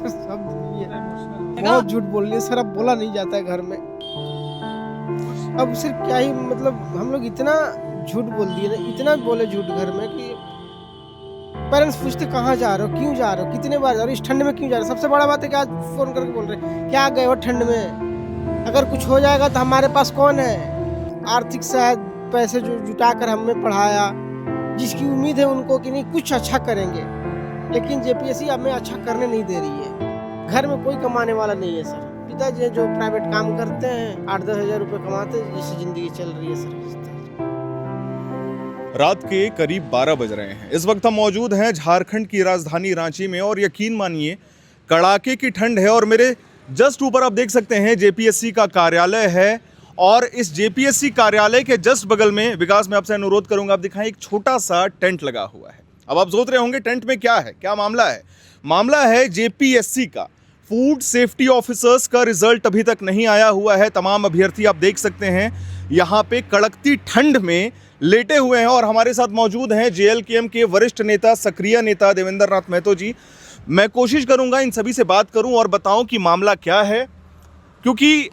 Sir शब्द नहीं है, बहुत झूठ बोल रही है सर, अब बोला नहीं जाता है घर में। अब सर क्या ही मतलब हम लोग इतना झूठ बोल दिए ना, इतना बोले झूठ घर में कि पेरेंट्स पूछते कहाँ जा रहे हो, क्यों जा रहे हो, कितने बार जा रहे हो, इस ठंड में क्यों जा रहे हो। सबसे बड़ा बात है कि आज फोन करके बोल रहे हैं क्या गए हो ठंड में, अगर कुछ हो जाएगा तो हमारे पास कौन है। आर्थिक सहायता पैसे जो जुटा कर हमें पढ़ाया, जिसकी उम्मीद है उनको कि नहीं कुछ अच्छा करेंगे, लेकिन जेपीएससी हमें अच्छा करने नहीं दे रही है। घर में कोई कमाने वाला नहीं है सर, पिताजी जो प्राइवेट काम करते हैं 8-10 हज़ार रुपये कमाते हैं, जिससे जिंदगी चल रही है सर। रात के करीब 12 बज रहे हैं। इस वक्त हम मौजूद हैं झारखंड की राजधानी रांची में और यकीन मानिए कड़ाके की ठंड है और मेरे जस्ट ऊपर आप देख सकते हैं जेपीएससी का कार्यालय है और इस जेपीएससी कार्यालय के जस्ट बगल में विकास में आपसे अनुरोध करूंगा आप दिखाएं एक छोटा सा टेंट लगा हुआ है। अब आप सोच रहे होंगे टेंट में क्या है, क्या मामला है। मामला है जेपीएससी का फूड सेफ्टी ऑफिसर्स का रिजल्ट अभी तक नहीं आया हुआ है। तमाम अभ्यर्थी आप देख सकते हैं यहाँ पे कड़कती ठंड में लेटे हुए हैं और हमारे साथ मौजूद हैं जेएलकेएम के वरिष्ठ नेता सक्रिय नेता देवेंद्र नाथ महतो जी। मैं कोशिश करूंगा इन सभी से बात करूं और बताऊं कि मामला क्या है, क्योंकि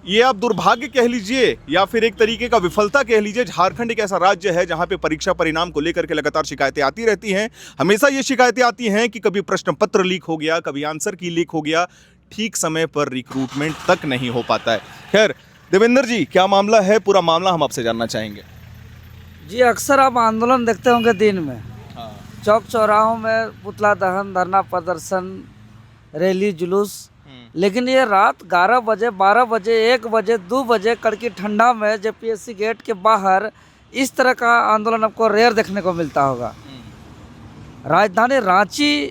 ये आप दुर्भाग्य कह लीजिए या फिर एक तरीके का विफलता कह लीजिए, झारखंड एक ऐसा राज्य है जहां पे परीक्षा परिणाम को लेकर के लगातार शिकायतें आती रहती हैं। हमेशा ये शिकायतें आती हैं कि कभी प्रश्न पत्र लीक हो गया, कभी आंसर की लीक हो गया, ठीक समय पर रिक्रूटमेंट तक नहीं हो पाता है। खैर देवेंद्र जी, क्या मामला है, पूरा मामला हम आपसे जानना चाहेंगे। जी, अक्सर आप आंदोलन देखते होंगे दिन में, चौक चौराहों में पुतला दहन, धरना प्रदर्शन, रैली, जुलूस, लेकिन ये रात 11 बजे, 12 बजे, 1 बजे, 2 बजे कड़की ठंडा में जेपीएससी गेट के बाहर इस तरह का आंदोलन आपको रेयर देखने को मिलता होगा। राजधानी रांची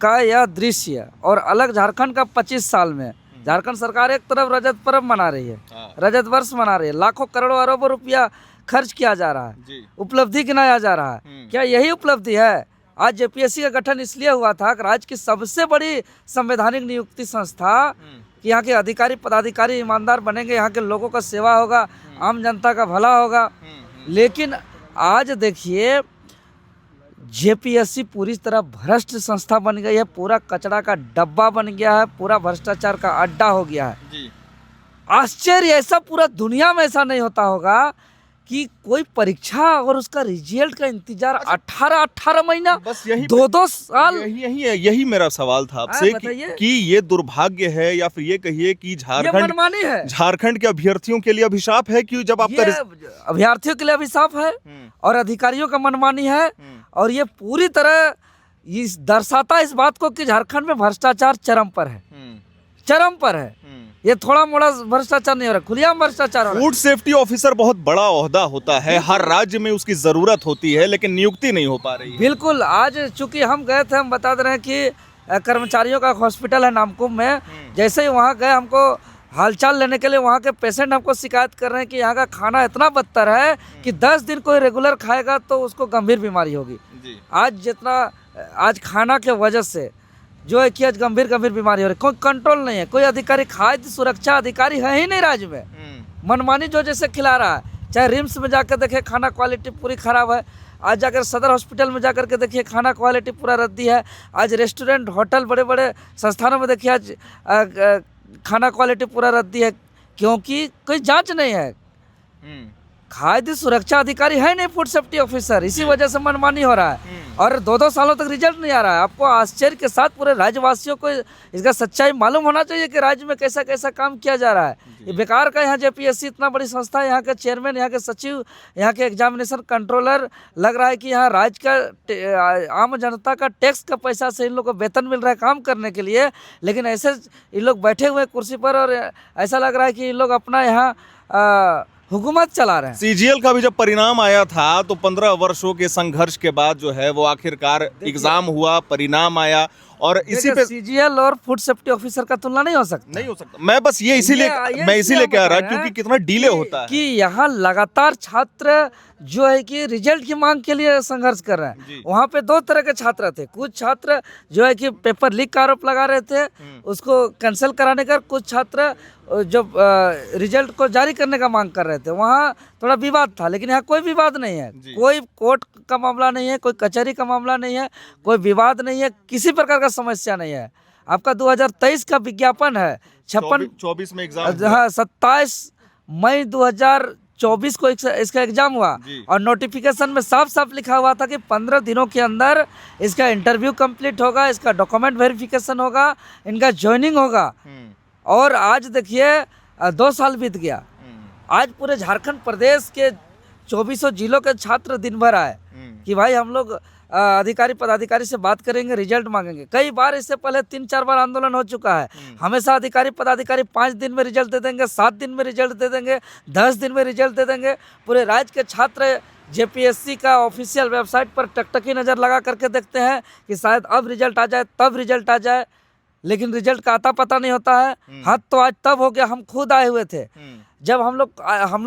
का यह दृश्य और अलग झारखंड का 25 साल में झारखंड सरकार एक तरफ रजत पर्व मना रही है, रजत वर्ष मना रही है, लाखों करोड़ों अरबों रुपया खर्च किया जा रहा है, उपलब्धि गिनाया जा रहा है। क्या यही उपलब्धि है? आज जेपीएससी का गठन इसलिए हुआ था कि राज्य की सबसे बड़ी संवैधानिक नियुक्ति संस्था कि यहाँ के अधिकारी पदाधिकारी ईमानदार बनेंगे, यहाँ के लोगों का सेवा होगा, आम जनता का भला होगा। लेकिन आज देखिए जेपीएससी पूरी तरह भ्रष्ट संस्था बन गई है, पूरा कचरा का डब्बा बन गया है, पूरा भ्रष्टाचार का अड्डा हो गया है। आश्चर्य, ऐसा पूरा दुनिया में ऐसा नहीं होता होगा कि कोई परीक्षा और उसका रिजल्ट का इंतजार 18 महीना, बस यही 2 साल। यही मेरा सवाल था आपसे कि ये दुर्भाग्य है या फिर ये कहिए कि झारखंड के अभ्यर्थियों के लिए अभिशाप है कि जब आपका अभ्यर्थियों के लिए अभिशाप है और अधिकारियों का मनमानी है और ये पूरी तरह दर्शाता इस बात को कि झारखंड में भ्रष्टाचार चरम पर है, चरम पर है। ये थोड़ा मोड़ा भ्रष्टाचार नहीं हो रहा, खुलेआम भ्रष्टाचार हो रहा है। फूड सेफ्टी ऑफिसर बहुत बड़ा ओहदा होता है, हर राज्य में उसकी जरूरत होती है, लेकिन नियुक्ति नहीं हो पा रही है। बिल्कुल, आज चूंकि हम गए थे, हम बता दे रहे हैं कि कर्मचारियों का हॉस्पिटल है नामकुम में, जैसे ही वहाँ गए हमको हालचाल लेने के लिए वहाँ के पेशेंट हमको शिकायत कर रहे हैं कि यहाँ का खाना इतना बदतर है कि 10 दिन कोई रेगुलर खाएगा तो उसको गंभीर बीमारी होगी। आज खाना के वजह से जो है कि आज गंभीर बीमारी हो रही है, कोई कंट्रोल नहीं है, कोई अधिकारी, खाद्य सुरक्षा अधिकारी है ही नहीं राज्य में। मनमानी जो जैसे खिला रहा है, चाहे रिम्स में जाकर देखे खाना क्वालिटी पूरी खराब है, आज जाकर सदर हॉस्पिटल में जाकर के देखिए खाना क्वालिटी पूरा रद्दी है, आज रेस्टोरेंट होटल बड़े बड़े संस्थानों में देखिए आज खाना क्वालिटी पूरा रद्दी है, क्योंकि कोई जाँच नहीं है। खाद्य सुरक्षा अधिकारी है नहीं, फूड सेफ्टी ऑफिसर, इसी वजह से मनमानी हो रहा है और 2 सालों तक रिजल्ट नहीं आ रहा है। आपको आश्चर्य के साथ पूरे राज्यवासियों को इसका सच्चाई मालूम होना चाहिए कि राज्य में कैसा कैसा काम किया जा रहा है। ये बेकार का यहाँ जेपीएससी इतना बड़ी संस्था है, यहाँ के चेयरमैन, यहाँ के सचिव, यहाँ के एग्जामिनेशन कंट्रोलर, लग रहा है कि यहाँ राज्य का आम जनता का टैक्स का पैसा से इन लोग को वेतन मिल रहा है काम करने के लिए, लेकिन ऐसे इन लोग बैठे हुए कुर्सी पर और ऐसा लग रहा है कि इन लोग अपना यहाँ हुकूमत चला रहे हैं। सीजीएल का भी जब परिणाम आया था तो 15 वर्षों के संघर्ष के बाद जो है वो आखिरकार एग्जाम हुआ, परिणाम आया और इसी पे सीजीएल और फूड सेफ्टी ऑफिसर का तुलना नहीं हो सकता। मैं बस ये इसीलिए कह रहा क्योंकि कितना डिले होता है कि यहाँ लगातार छात्र जो है कि रिजल्ट की मांग के लिए संघर्ष कर रहे हैं। वहाँ पे 2 तरह के छात्र थे, कुछ छात्र जो है कि पेपर लीक का आरोप लगा रहे थे, उसको कैंसिल कराने का, कुछ छात्र जो रिजल्ट को जारी करने का मांग कर रहे थे। वहाँ थोड़ा विवाद था, लेकिन यहाँ कोई विवाद नहीं है, कोई कोर्ट का मामला नहीं है, कोई कचहरी का मामला नहीं है, कोई विवाद नहीं है, किसी प्रकार का समस्या नहीं है। आपका 2023 का विज्ञापन है 56 24 में एग्जाम हाँ 27 मई 2024 को इसका एग्जाम हुआ जी। और नोटिफिकेशन में साफ साफ लिखा हुआ था कि 15 दिनों के अंदर इसका इंटरव्यू कंप्लीट होगा, इसका डॉक्यूमेंट वेरिफिकेशन होगा, इनका ज्वाइनिंग होगा। और आज देखिए 2 साल बीत गया। आज पूरे झारखंड प्रदेश के 2400 जिलों के छात्र दिन भर आए कि भाई हम लोग अधिकारी पदाधिकारी से बात करेंगे, रिजल्ट मांगेंगे। कई बार इससे पहले 3-4 बार आंदोलन हो चुका है। हमेशा अधिकारी पदाधिकारी 5 दिन में रिजल्ट दे देंगे, 7 दिन में रिजल्ट दे देंगे, 10 दिन में रिजल्ट दे देंगे। पूरे राज्य के छात्र जेपीएससी का ऑफिशियल वेबसाइट पर टकटकी नज़र लगा करके देखते हैं कि शायद अब रिजल्ट आ जाए, तब रिजल्ट आ जाए, लेकिन रिजल्ट का आता पता नहीं होता है। हद तो आज तब हो गया, हम खुद आए हुए थे जब हम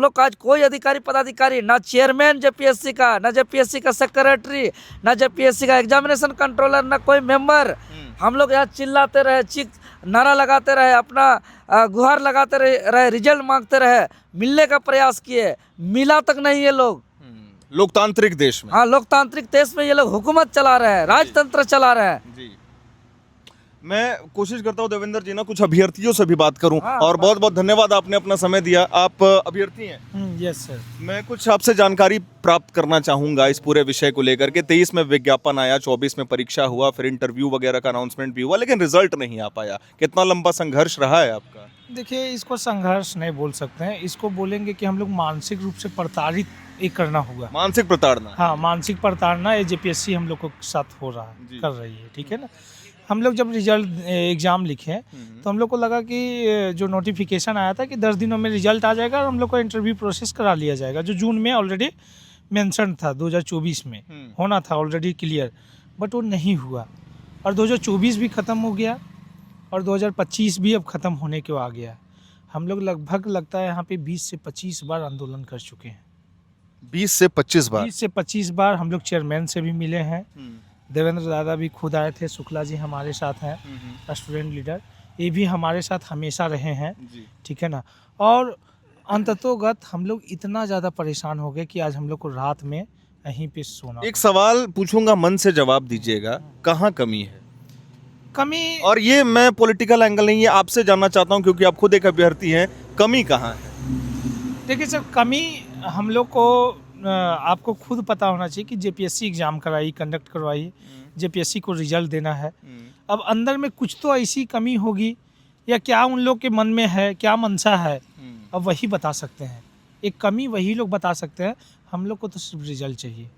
लोग का आज कोई अधिकारी पदाधिकारी, ना चेयरमैन जेपीएससी का, ना जेपीएससी का सेक्रेटरी, ना जेपीएससी का एग्जामिनेशन कंट्रोलर, ना कोई मेंबर, हम लोग यहाँ चिल्लाते रहे, नारा लगाते रहे, अपना गुहार लगाते रहे, रिजल्ट मांगते रहे, मिलने का प्रयास किए, मिला तक नहीं। ये लोग लोकतांत्रिक देश में, हाँ लोकतांत्रिक देश में ये लोग हुकूमत चला रहे हैं, राजतंत्र चला रहे हैं जी। मैं कोशिश करता हूँ देवेंद्र जी ना कुछ अभ्यर्थियों से भी बात करूं। और बहुत बहुत धन्यवाद, आपने अपना समय दिया। आप अभ्यर्थी हैं? Yes sir. मैं कुछ आपसे जानकारी प्राप्त करना चाहूंगा इस पूरे विषय को लेकर के। 23 में विज्ञापन आया, 24 में परीक्षा हुआ, फिर इंटरव्यू वगैरह का अनाउंसमेंट भी हुआ, लेकिन रिजल्ट नहीं आ पाया। कितना लंबा संघर्ष रहा है आपका? देखिए, इसको संघर्ष नहीं बोल सकते हैं, इसको बोलेंगे कि हम लोग मानसिक रूप से प्रताड़ित एक करना होगा। मानसिक प्रताड़ना? हाँ, मानसिक प्रताड़ना ये जेपीएससी हम लोग को साथ हो रहा है, कर रही है, ठीक है ना। हम लोग जब रिजल्ट एग्ज़ाम लिखे तो हम लोग को लगा कि जो नोटिफिकेशन आया था कि 10 दिनों में रिजल्ट आ जाएगा और हम लोग को इंटरव्यू प्रोसेस करा लिया जाएगा, जो जून में ऑलरेडी मेंशन था, 2024 में होना था ऑलरेडी क्लियर, बट वो नहीं हुआ। और 2024 भी ख़त्म हो गया और 2025 भी अब ख़त्म होने को आ गया। हम लोग लगभग लगता है यहाँ पे 20 से 25 बार आंदोलन कर चुके हैं। 20 से 25 बार? 20 से 25 बार हम लोग चेयरमैन से भी मिले हैं। देवेंद्र दादा भी खुद आए थे, शुक्ला जी हमारे साथ हैं, स्टूडेंट लीडर, ये भी हमारे साथ हमेशा रहे हैं, ठीक है ना। और अंततोगत हम लोग इतना ज़्यादा परेशान हो गए कि आज हम लोग को रात में यहीं पे सोना। एक सवाल पूछूंगा, मन से जवाब दीजिएगा, कहाँ कमी है? कमी, और ये मैं पॉलिटिकल एंगल नहीं, ये आपसे जानना चाहता हूँ क्योंकि आप खुद एक अभ्यर्थी हैं, कमी कहाँ है? देखिए सर, कमी हम लोग को आपको खुद पता होना चाहिए कि जेपीएससी एग्ज़ाम कराई, कंडक्ट करवाई, जेपीएससी को रिजल्ट देना है। अब अंदर में कुछ तो ऐसी कमी होगी, या क्या उन लोग के मन में है, क्या मंशा है, अब वही बता सकते हैं। एक कमी वही लोग बता सकते हैं। हम लोग को तो सिर्फ रिजल्ट चाहिए,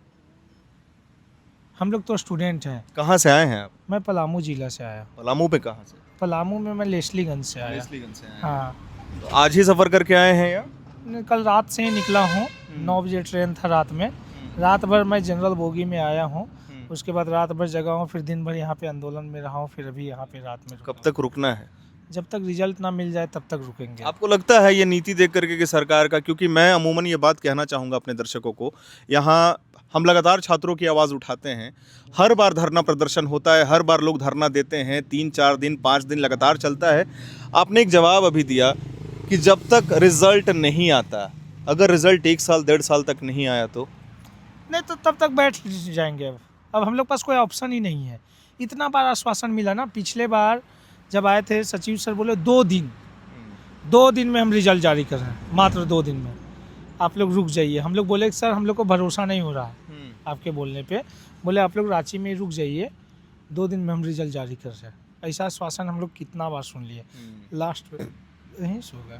हम लोग तो स्टूडेंट हैं। कहाँ से आए हैं आप? मैं पलामू जिला से आया। पलामू पे कहाँ से? पलामू में मैं लेस्लीगंज से आया। लेस्लीगंज से आए हैं। हाँ, तो आज ही सफ़र करके आए हैं या? कल रात से ही निकला हूँ, 9 बजे ट्रेन था रात में। रात भर मैं जनरल बोगी में आया हूँ, उसके बाद रात भर जगा हूँ, फिर दिन भर यहाँ पे आंदोलन में रहा हूँ, फिर अभी यहाँ पे रात में। कब तक रुकना है? जब तक रिजल्ट ना मिल जाए तब तक रुकेंगे। आपको लगता है ये नीति देख करके कि सरकार का, क्योंकि मैं अमूमन ये बात कहना चाहूँगा अपने दर्शकों को, यहाँ हम लगातार छात्रों की आवाज़ उठाते हैं, हर बार धरना प्रदर्शन होता है, हर बार लोग धरना देते हैं, 3-4 दिन 5 दिन लगातार चलता है। आपने एक जवाब अभी दिया कि जब तक रिजल्ट नहीं आता, अगर रिजल्ट 1 साल 1.5 साल तक नहीं आया तो नहीं, तो तब तक बैठ जाएंगे। अब हम लोग पास कोई ऑप्शन ही नहीं है। इतना बार आश्वासन मिला ना, पिछले बार जब आए थे सचिव सर बोले 2 दिन में हम रिजल्ट जारी कर रहे हैं, मात्र 2 दिन में, आप लोग रुक जाइए। हम लोग बोले सर हम लोग को भरोसा नहीं हो रहा है आपके बोलने पे, बोले आप लोग रांची में रुक जाइए, 2 दिन में हम रिजल्ट जारी कर रहे हैं। ऐसा आश्वासन हम लोग कितना बार सुन लिए, लास्ट में यहीं सो गए।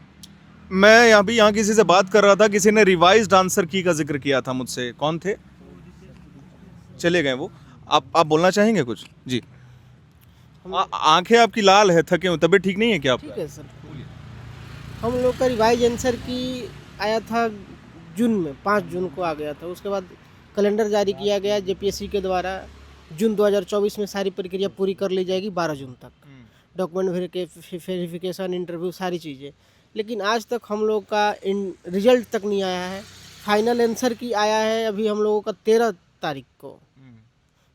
मैं यहाँ किसी से बात कर रहा था, किसी ने रिवाइज्ड आंसर की का जिक्र किया था मुझसे, कौन थे? चले गए वो। आप बोलना चाहेंगे कुछ? जी। आंखें आपकी लाल है, थके हो, तबीयत ठीक नहीं है क्या आपका? ठीक है सर। हम लोग का रिवाइज आंसर की आया था जून में, 5 जून को आ गया था। उसके बाद कैलेंडर जारी किया गया जेपीएससी के द्वारा, जून 2024 में सारी प्रक्रिया पूरी कर ली जाएगी 12 जून तक, डॉक्यूमेंट वेरिफिकेशन, इंटरव्यू, सारी चीज़ें। लेकिन आज तक हम लोग का रिजल्ट तक नहीं आया है। फाइनल आंसर की आया है अभी हम लोगों का 13 तारीख को,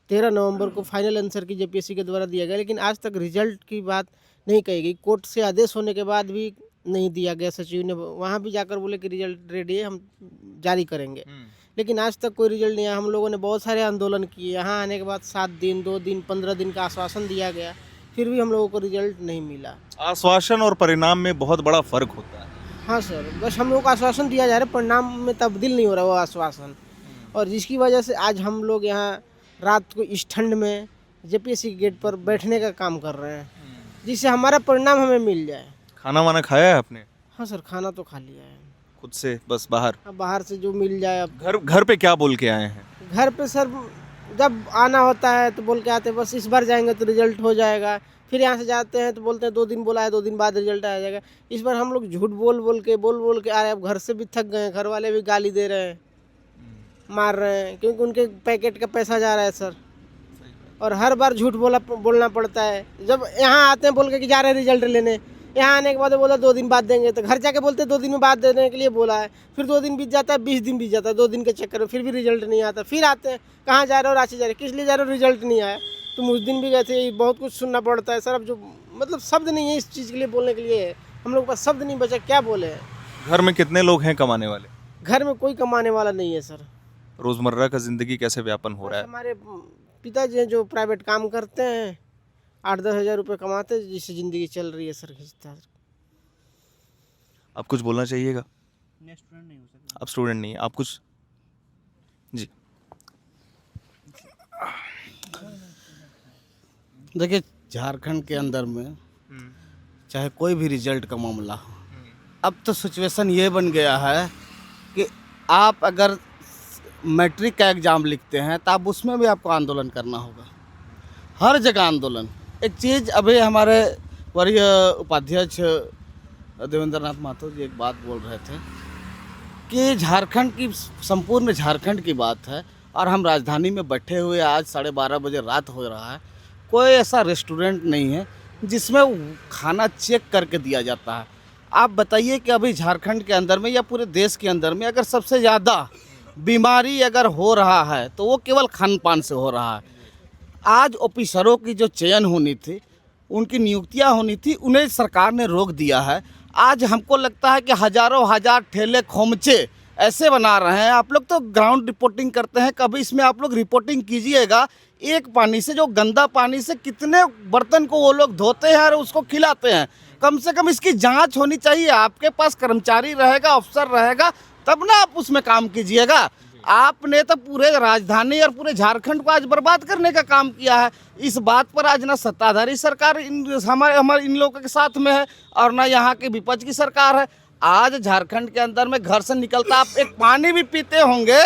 13 नवंबर को फाइनल आंसर की जेपीएससी के द्वारा दिया गया, लेकिन आज तक रिजल्ट की बात नहीं कही गई। कोर्ट से आदेश होने के बाद भी नहीं दिया गया। सचिव ने वहाँ भी जाकर बोले कि रिजल्ट रेडी है, हम जारी करेंगे, लेकिन आज तक कोई रिजल्ट नहीं आया। हम लोगों ने बहुत सारे आंदोलन किए, यहाँ आने के बाद 7 दिन, 2 दिन, 15 दिन का आश्वासन दिया गया, फिर भी हम लोगों को रिजल्ट नहीं मिला। आश्वासन और परिणाम में बहुत बड़ा फर्क होता है। हाँ सर, बस हम लोग को आश्वासन दिया जा रहा है, परिणाम में तब्दील नहीं हो रहा वो आश्वासन, और जिसकी वजह से आज हम लोग यहाँ रात को इस ठंड में जेपीएससी के गेट पर बैठने का काम कर रहे हैं, जिससे हमारा परिणाम हमें मिल जाए। खाना वाना खाया है आपने? हाँ सर, खाना तो खा लिया है खुद से, बस बाहर? अब बाहर से जो मिल जाए। अब घर पे क्या बोल के आए हैं? घर पे सर जब आना होता है तो बोल के आते हैं बस इस बार जाएंगे तो रिजल्ट हो जाएगा। फिर यहाँ से जाते हैं तो बोलते हैं 2 दिन बोला है, 2 दिन बाद रिजल्ट आ जाएगा। इस बार हम लोग झूठ बोल के आ रहे हैं। अब घर से भी थक गए हैं, घर वाले भी गाली दे रहे हैं, मार रहे हैं, क्योंकि उनके पैकेट का पैसा जा रहा है सर। और हर बार झूठ बोलना पड़ता है। जब यहाँ आते हैं बोल के कि जा रहे हैं रिजल्ट लेने, यहाँ आने के बाद बोला 2 दिन बाद देंगे, तो घर जाके बोलते 2 दिन में बाद देने के लिए बोला है। फिर 2 दिन बीत जाता है, 20 दिन बीत जाता है, 2 दिन के चक्कर में फिर भी रिजल्ट नहीं आता। फिर आते हैं, कहाँ जा रहे हो? रांची जा रहे, किस लिए जा रहे हो? रिजल्ट नहीं आया। तुम उस दिन भी गए थे, बहुत कुछ सुनना पड़ता है सर। अब जो मतलब शब्द नहीं है इस चीज़ के लिए बोलने के लिए, हम लोग के पास शब्द नहीं बचा, क्या बोले। घर में कितने लोग हैं कमाने वाले? घर में कोई कमाने वाला नहीं है सर। रोजमर्रा का जिंदगी कैसे व्यापन हो रहा है? हमारे पिताजी हैं जो प्राइवेट काम करते हैं, 8-10 हज़ार रुपये कमाते हैं, जिससे ज़िंदगी चल रही है सर। खिंचता आप कुछ बोलना चाहिएगा? आप स्टूडेंट नहीं, आप कुछ? जी देखिए, झारखंड के अंदर में चाहे कोई भी रिजल्ट का मामला हो, अब तो सिचुएशन ये बन गया है कि आप अगर मैट्रिक का एग्ज़ाम लिखते हैं तो आप उसमें भी आपको आंदोलन करना होगा, हर जगह आंदोलन। एक चीज़ अभी हमारे वरीय उपाध्यक्ष देवेंद्र नाथ महतो जी एक बात बोल रहे थे कि झारखंड की, संपूर्ण झारखंड की बात है, और हम राजधानी में बैठे हुए आज 12:30 बजे रात हो रहा है, कोई ऐसा रेस्टोरेंट नहीं है जिसमें खाना चेक करके दिया जाता है। आप बताइए कि अभी झारखंड के अंदर में या पूरे देश के अंदर में अगर सबसे ज़्यादा बीमारी अगर हो रहा है तो वो केवल खान पान से हो रहा है। आज ऑफिसरों की जो चयन होनी थी, उनकी नियुक्तियां होनी थी, उन्हें सरकार ने रोक दिया है। आज हमको लगता है कि हज़ारों हजार ठेले खोमचे ऐसे बना रहे हैं। आप लोग तो ग्राउंड रिपोर्टिंग करते हैं, कभी इसमें आप लोग रिपोर्टिंग कीजिएगा। एक पानी से, जो गंदा पानी से कितने बर्तन को वो लोग धोते हैं और उसको खिलाते हैं। कम से कम इसकी जांच होनी चाहिए। आपके पास कर्मचारी रहेगा, अफसर रहेगा, तब ना आप उसमें काम कीजिएगा। आपने तो पूरे राजधानी और पूरे झारखंड को आज बर्बाद करने का काम किया है। इस बात पर आज ना सत्ताधारी सरकार हमारे इन लोगों के साथ में है और ना यहाँ के विपक्ष की सरकार है। आज झारखंड के अंदर में घर से निकलता आप एक पानी भी पीते होंगे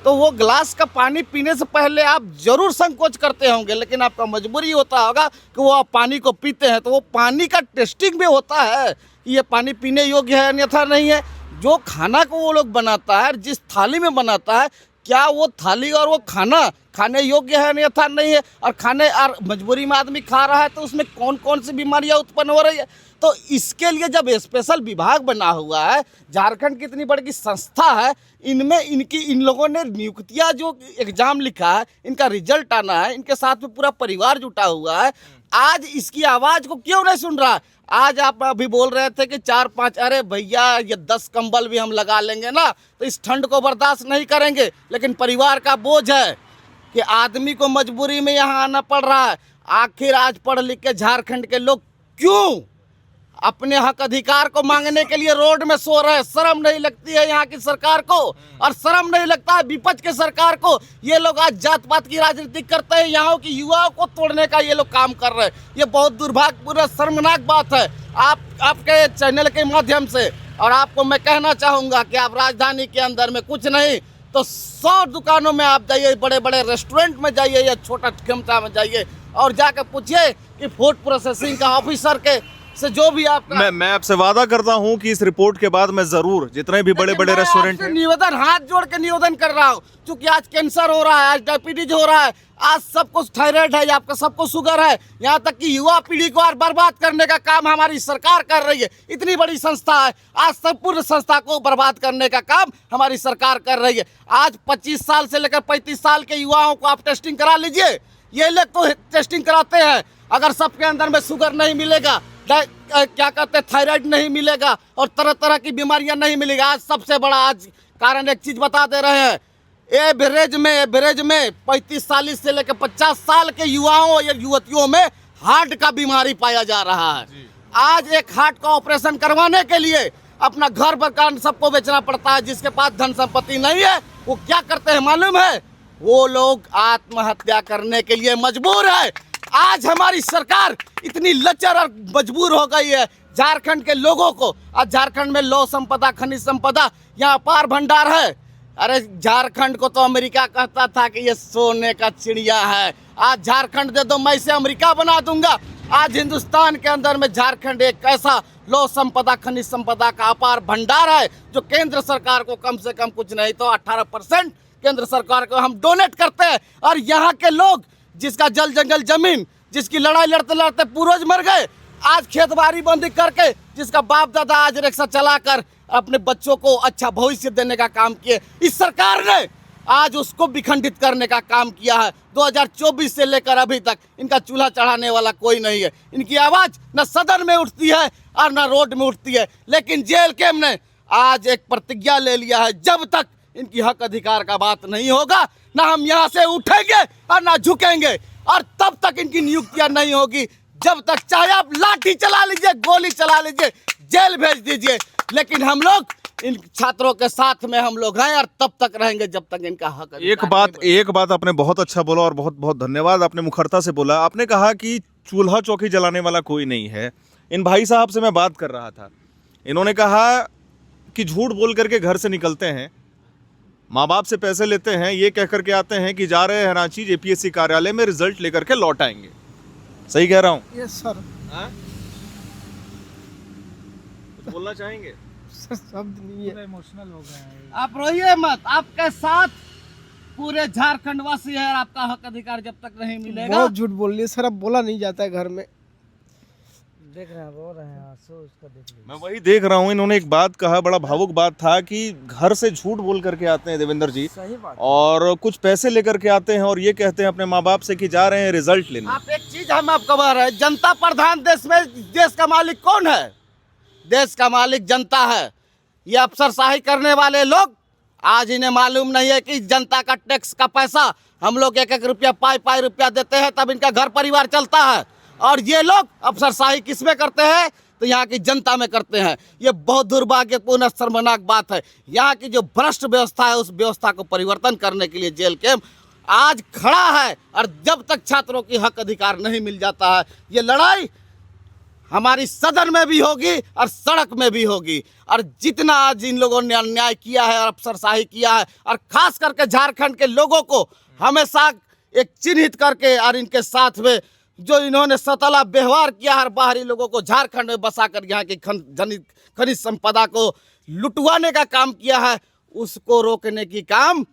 तो वो गिलास का पानी पीने से पहले आप जरूर संकोच करते होंगे, लेकिन आपका मजबूरी होता होगा कि वो आप पानी को पीते हैं। तो वो पानी का टेस्टिंग भी होता है कि ये पानी पीने योग्य है अन्यथा नहीं है। जो खाना को वो लोग बनाता है, जिस थाली में बनाता है, क्या वो थाली और वो खाना खाने योग्य है अन्यथा नहीं है। और खाने और मजबूरी में आदमी खा रहा है तो उसमें कौन कौन सी बीमारियां उत्पन्न हो रही है। तो इसके लिए जब स्पेशल विभाग बना हुआ है, झारखंड की इतनी बड़ी संस्था है, इनमें इन लोगों ने नियुक्तियां, जो एग्जाम लिखा है, इनका रिजल्ट आना है, इनके साथ में पूरा परिवार जुटा हुआ है। आज इसकी आवाज़ को क्यों नहीं सुन रहा? आज आप अभी बोल रहे थे कि 4-5, अरे भैया ये 10 कंबल भी हम लगा लेंगे ना तो इस ठंड को बर्दाश्त नहीं करेंगे, लेकिन परिवार का बोझ है कि आदमी को मजबूरी में यहाँ आना पड़ रहा है। आखिर आज पढ़ लिख के झारखंड के लोग क्यों अपने हक अधिकार को मांगने के लिए रोड में सो रहे हैं? शर्म नहीं लगती है यहाँ की सरकार को, और शर्म नहीं लगता है विपक्ष के सरकार को? ये लोग आज जात पात की राजनीति करते हैं, यहाँ की युवाओं को तोड़ने का ये लोग काम कर रहे हैं। ये बहुत दुर्भाग्यपूर्ण शर्मनाक बात है। आपके चैनल के माध्यम से और आपको मैं कहना चाहूँगा कि आप राजधानी के अंदर में कुछ नहीं तो 100 दुकानों में आप जाइए, बड़े बड़े रेस्टोरेंट में जाइए या छोटा क्षमता में जाइए और जाकर पूछिए कि फूड प्रोसेसिंग का ऑफिसर के से जो भी आप, मैं आपसे वादा करता हूं कि इस रिपोर्ट के बाद मैं जरूर जितने भी बड़े बड़े रेस्टोरेंट हैं, निवेदन हाथ जोड़ के निवेदन कर रहा हूं, क्योंकि आज कैंसर हो रहा है, आज डायबिटीज हो रहा है, आज सबको थायराइड है, आपका सबको शुगर है, यहाँ तक कि युवा पीढ़ी को आज बर्बाद करने का काम हमारी सरकार कर रही है। इतनी बड़ी संस्था है, आज संपूर्ण संस्था को बर्बाद करने का काम हमारी सरकार कर रही है। आज 25 साल से लेकर 35 साल के युवाओं को आप टेस्टिंग करा लीजिए, ये लोग तो टेस्टिंग कराते हैं। अगर सबके अंदर में शुगर नहीं मिलेगा, क्या कहते हैं, थायराइड नहीं मिलेगा और तरह तरह की बीमारियां नहीं मिलेगी। आज सबसे बड़ा आज कारण एक चीज बता दे रहे हैं, एवरेज में 35-40 से लेकर 50 साल के युवाओं या युवतियों में हार्ट का बीमारी पाया जा रहा है। आज एक हार्ट का ऑपरेशन करवाने के लिए अपना घर मकान सबको बेचना पड़ता है। जिसके पास धन संपत्ति नहीं है वो क्या करते हैं मालूम है? वो लोग आत्महत्या करने के लिए मजबूर है। आज हमारी सरकार इतनी लचर और मजबूर हो गई है झारखंड के लोगों को। आज झारखंड में लौह संपदा, खनिज संपदा, यहाँ अपार भंडार है। अरे झारखंड को तो अमेरिका कहता था कि ये सोने का चिड़िया है। आज झारखंड दे दो, मैं इसे अमेरिका बना दूंगा। आज हिंदुस्तान के अंदर में झारखंड एक ऐसा लौह संपदा, खनिज संपदा का अपार भंडार है जो केंद्र सरकार को कम से कम कुछ नहीं तो 18% केंद्र सरकार को हम डोनेट करते हैं। और यहाँ के लोग जिसका जल जंगल जमीन, जिसकी लड़ाई लड़ते लड़ते पूर्वज मर गए, आज खेत बाड़ी बंदी करके, जिसका बाप दादा आज रिक्शा चलाकर अपने बच्चों को अच्छा भविष्य देने का काम किए, इस सरकार ने आज उसको विखंडित करने का काम किया है। 2024 से लेकर अभी तक इनका चूल्हा चढ़ाने वाला कोई नहीं है। इनकी आवाज़ न सदन में उठती है और न रोड में उठती है। लेकिन जेल कैम ने आज एक प्रतिज्ञा ले लिया है, जब तक इनकी हक अधिकार का बात नहीं होगा ना हम यहाँ से उठेंगे और ना झुकेंगे। और तब तक इनकी नियुक्तियां नहीं होगी जब तक, चाहे आप लाठी चला लीजिए, गोली चला लीजिए, जेल भेज दीजिए, लेकिन हम लोग इन छात्रों के साथ में हम लोग हैं और तब तक रहेंगे जब तक इनका हक अधिकार एक बात आपने बहुत अच्छा बोला और बहुत बहुत धन्यवाद, आपने मुखरता से बोला। आपने कहा कि चूल्हा चौकी जलाने वाला कोई नहीं है। इन भाई साहब से मैं बात कर रहा था, इन्होंने कहा कि झूठ बोल करके घर से निकलते हैं, माँ बाप से पैसे लेते हैं, ये कह करके आते हैं कि जा रहे हैं रांची जेपीएससी कार्यालय में रिजल्ट लेकर के लौट आएंगे। सही कह रहा हूँ? Yes sir. कुछ बोलना चाहेंगे? सर शब्द नहीं है। इमोशनल हो गए हैं। आप रोइए मत, आपके साथ पूरे झारखंड वासी है और आपका हक अधिकार जब तक नहीं मिलेगा। बहुत झूठ बोल रही है सर, अब बोला नहीं जाता है घर में। देख रहे हैं, रो रहे हैं, आंसू उसका देख लीजिए। मैं वही देख रहा हूँ। इन्होंने एक बात कहा, बड़ा भावुक बात था कि घर से झूठ बोल करके आते हैं देवेंद्र जी, सही बात। और कुछ पैसे लेकर के आते हैं और ये कहते हैं अपने माँ बाप से कि जा रहे हैं रिजल्ट लेने। आप एक चीज हम आपको बता रहे हैं, जनता प्रधान देश में देश का मालिक कौन है? देश का मालिक जनता है। ये अफसरशाही करने वाले लोग आज इन्हें मालूम नहीं है कि जनता का टैक्स का पैसा हम लोग एक एक रुपया पाई रुपया देते हैं, तब इनका घर परिवार चलता है। और ये लोग अफसरशाही किस में करते हैं? तो यहाँ की जनता में करते हैं। ये बहुत दुर्भाग्यपूर्ण और शर्मनाक बात है। यहाँ की जो भ्रष्ट व्यवस्था है उस व्यवस्था को परिवर्तन करने के लिए जेल कैंप आज खड़ा है। और जब तक छात्रों की हक अधिकार नहीं मिल जाता है, ये लड़ाई हमारी सदन में भी होगी और सड़क में भी होगी। और जितना आज इन लोगों ने अन्याय किया है और अफसरशाही किया है, और खास करके झारखंड के लोगों को हमेशा एक चिन्हित करके और इनके साथ में जो इन्होंने सतला व्यवहार किया है, बाहरी लोगों को झारखंड में बसाकर यहाँ की खनिज संपदा को लुटवाने का काम किया है, उसको रोकने की काम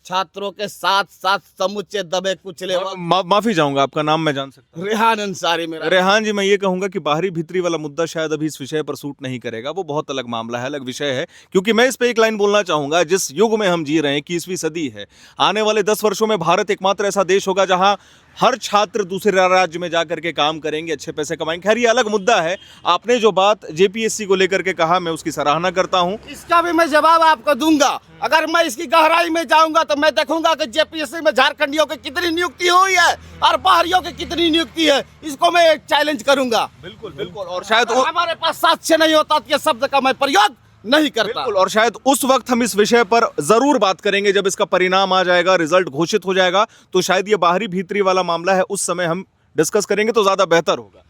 छात्रों के साथ साथ समुचे दबे कुचले। माफी चाहूंगा, आपका नाम मैं जान सकता हूं? रेहान अंसारी मेरा। रेहान जी, मैं ये कहूंगा कि बाहरी भीतरी वाला मुद्दा शायद अभी इस विषय पर सूट नहीं करेगा, वो बहुत अलग मामला है, अलग विषय है। क्योंकि मैं इस पे एक लाइन बोलना चाहूंगा, जिस युग में हम जी रहे हैं, 21वीं सदी है, आने वाले 10 वर्षों में भारत एकमात्र ऐसा देश होगा जहां हर छात्र दूसरे राज्य में जाकर के काम करेंगे, अच्छे पैसे कमाएंगे। खैर ये अलग मुद्दा है। आपने जो बात जेपीएससी को लेकर के कहा, मैं उसकी सराहना करता हूं। इसका भी मैं जवाब आपको दूंगा। अगर मैं इसकी गहराई में जाऊंगा तो मैं देखूंगा कि जेपीएससी में झारखंडियों की कितनी नियुक्ति हुई है और बाहरियों की कितनी नियुक्ति है। इसको मैं चैलेंज करूंगा। बिल्कुल बिल्कुल। और शायद हमारे पास साक्ष्य नहीं होता तो ये शब्द का मैं प्रयोग नहीं करता। बिल्कुल। और शायद उस वक्त हम इस विषय पर जरूर बात करेंगे जब इसका परिणाम आ जाएगा, रिजल्ट घोषित हो जाएगा, तो शायद ये बाहरी भीतरी वाला मामला है, उस समय हम डिस्कस करेंगे तो ज्यादा बेहतर होगा।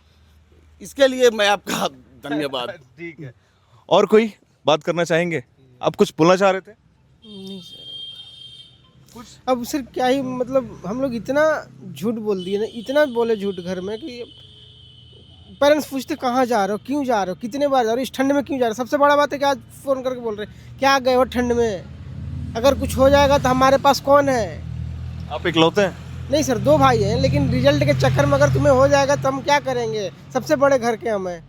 इसके लिए मैं आपका धन्यवाद। ठीक है। और कोई बात करना चाहेंगे? आप कुछ बोलना चाह रहे थे? नहीं सर, अब सर क्या ही मतलब, हम लोग इतना झूठ बोल दिए ना, इतना बोले झूठ घर में कि पेरेंट्स पूछते कहाँ जा रहे हो, क्यों जा रहे हो, कितने बार जा रहे हो, इस ठंड में क्यों जा रहे हो। सबसे बड़ा बात है कि आज फ़ोन करके बोल रहे क्या गए हो ठंड में, अगर कुछ हो जाएगा तो हमारे पास कौन है। आप इकलौते हैं? नहीं सर, 2 भाई हैं, लेकिन रिजल्ट के चक्कर में अगर तुम्हें हो जाएगा तो हम क्या करेंगे, सबसे बड़े घर के हम हैं।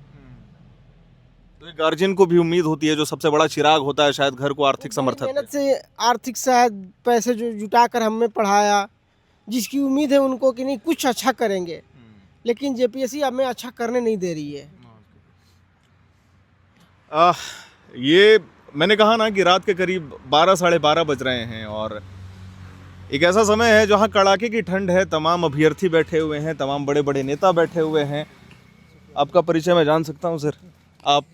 तो गार्जियन को भी उम्मीद होती है, जो सबसे बड़ा चिराग होता है शायद घर को आर्थिक समर्थन, मेहनत से आर्थिक शायद पैसे जो जुटा कर हमें पढ़ाया, जिसकी उम्मीद है उनको कि नहीं कुछ अच्छा करेंगे, लेकिन जेपीएससी हमें अच्छा करने नहीं दे रही है। ये मैंने कहा ना कि रात के करीब 12 साढ़े 12 बज रहे हैं और एक ऐसा समय है जहां कड़ाके की ठंड है, तमाम अभ्यर्थी बैठे हुए हैं, तमाम बड़े बड़े नेता बैठे हुए हैं। आपका परिचय मैं जान सकता हूं सर? आप?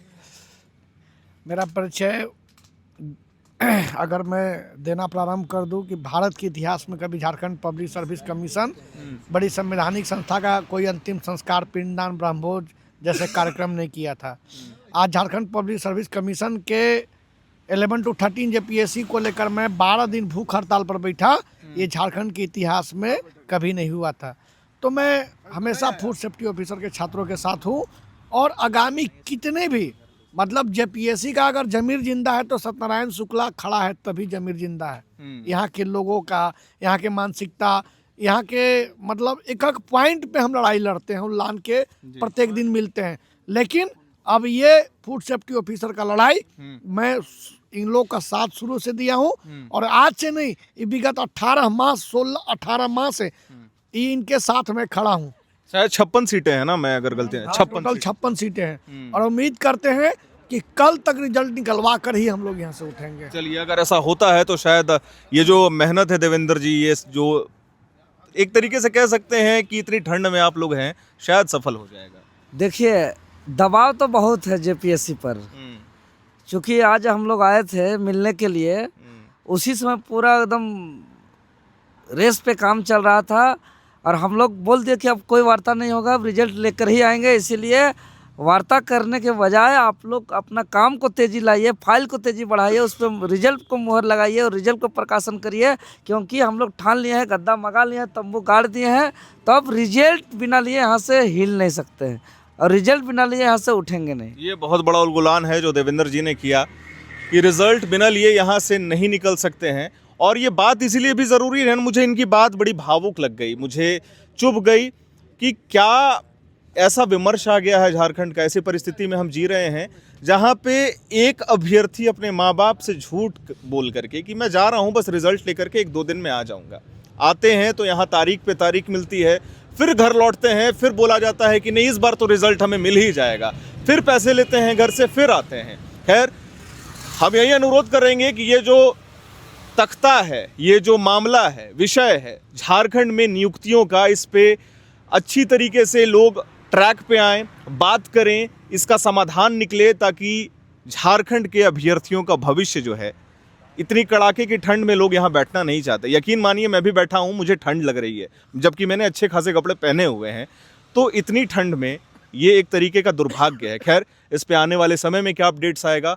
मेरा परिचय अगर मैं देना प्रारंभ कर दूं कि भारत के इतिहास में कभी झारखंड पब्लिक सर्विस कमीशन बड़ी संवैधानिक संस्था का कोई अंतिम संस्कार, पिंडदान, ब्रह्मभोज जैसे कार्यक्रम नहीं किया था। आज झारखंड पब्लिक सर्विस कमीशन के 11 to 13 जेपीएससी को लेकर मैं 12 दिन भूख हड़ताल पर बैठा, ये झारखंड के इतिहास में कभी नहीं हुआ था। तो मैं हमेशा फूड सेफ्टी ऑफिसर के छात्रों के साथ हूँ और आगामी कितने भी मतलब जेपीएससी का अगर जमीर जिंदा है तो सत्यनारायण शुक्ला खड़ा है तभी जमीर जिंदा है। यहाँ के लोगों का, यहाँ के मानसिकता, यहाँ के मतलब एक एक पॉइंट पे हम लड़ाई लड़ते हैं, उल्लान के प्रत्येक दिन मिलते हैं। लेकिन अब ये फूड सेफ्टी ऑफिसर का लड़ाई मैं इन लोग का साथ शुरू से दिया हूँ और आज से नहीं, ये विगत 18 माह से इनके साथ मैं खड़ा हूँ। शायद 56 सीटें हैं ना, मैं अगर गलती है 56 सीटें हैं और उम्मीद करते हैं कि कल तक रिजल्ट निकलवा कर ही हम लोग यहाँ से उठेंगे। चलिए, अगर ऐसा होता है तो शायद ये जो मेहनत है देवेंद्र जी, ये जो एक तरीके से कह सकते हैं कि इतनी ठंड में आप लोग हैं, शायद सफल हो जाएगा। देखिए, दबाव तो बहुत है जेपीएससी पर, क्योंकि आज हम लोग आए थे मिलने के लिए, उसी समय पूरा एकदम रेस पे काम चल रहा था और हम लोग बोल दिए कि अब कोई वार्ता नहीं होगा, अब रिजल्ट लेकर ही आएंगे। इसीलिए वार्ता करने के बजाय आप लोग अपना काम को तेज़ी लाइए, फाइल को तेज़ी बढ़ाइए, उस पर रिजल्ट को मुहर लगाइए और रिजल्ट को प्रकाशन करिए, क्योंकि हम लोग ठान लिए हैं, गद्दा मंगा लिए हैं, तंबू गाड़ दिए हैं, तो अब रिजल्ट बिना लिए यहाँ से हिल नहीं सकते हैं और रिजल्ट बिना लिए यहाँ से उठेंगे नहीं। ये बहुत बड़ा उलगुलान है जो देवेंद्र जी ने किया कि रिजल्ट बिना लिए यहाँ से नहीं निकल सकते हैं। और ये बात इसीलिए भी ज़रूरी है, मुझे इनकी बात बड़ी भावुक लग गई, मुझे चुभ गई कि क्या ऐसा विमर्श आ गया है झारखंड का। ऐसी परिस्थिति में हम जी रहे हैं जहाँ पे एक अभ्यर्थी अपने माँ बाप से झूठ बोल करके कि मैं जा रहा हूँ बस रिजल्ट लेकर के 1-2 दिन में आ जाऊँगा, आते हैं तो यहाँ तारीख पे तारीख मिलती है, फिर घर लौटते हैं, फिर बोला जाता है कि नहीं इस बार तो रिजल्ट हमें मिल ही जाएगा, फिर पैसे लेते हैं घर से, फिर आते हैं। खैर, हम यही अनुरोध करेंगे कि ये जो तख्ता है, ये जो मामला है, विषय है झारखंड में नियुक्तियों का, इस पे अच्छी तरीके से लोग ट्रैक पे आएँ, बात करें, इसका समाधान निकले, ताकि झारखंड के अभ्यर्थियों का भविष्य जो है, इतनी कड़ाके की ठंड में लोग यहाँ बैठना नहीं चाहते। यकीन मानिए, मैं भी बैठा हूँ, मुझे ठंड लग रही है, जबकि मैंने अच्छे खासे कपड़े पहने हुए हैं। तो इतनी ठंड में ये एक तरीके का दुर्भाग्य है। खैर, इस पे आने वाले समय में क्या अपडेट्स आएगा,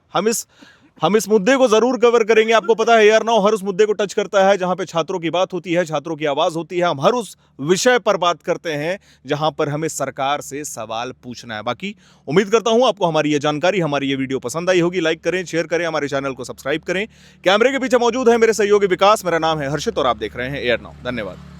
हम इस मुद्दे को ज़रूर कवर करेंगे। आपको पता है AR Now हर उस मुद्दे को टच करता है जहाँ पे छात्रों की बात होती है, छात्रों की आवाज़ होती है। हम हर उस विषय पर बात करते हैं जहाँ पर हमें सरकार से सवाल पूछना है। बाकी उम्मीद करता हूँ आपको हमारी ये जानकारी, हमारी ये वीडियो पसंद आई होगी। लाइक करें, शेयर करें, हमारे चैनल को सब्सक्राइब करें। कैमरे के पीछे मौजूद है मेरे सहयोगी विकास, मेरा नाम है हर्षित और आप देख रहे हैं AR Now। धन्यवाद।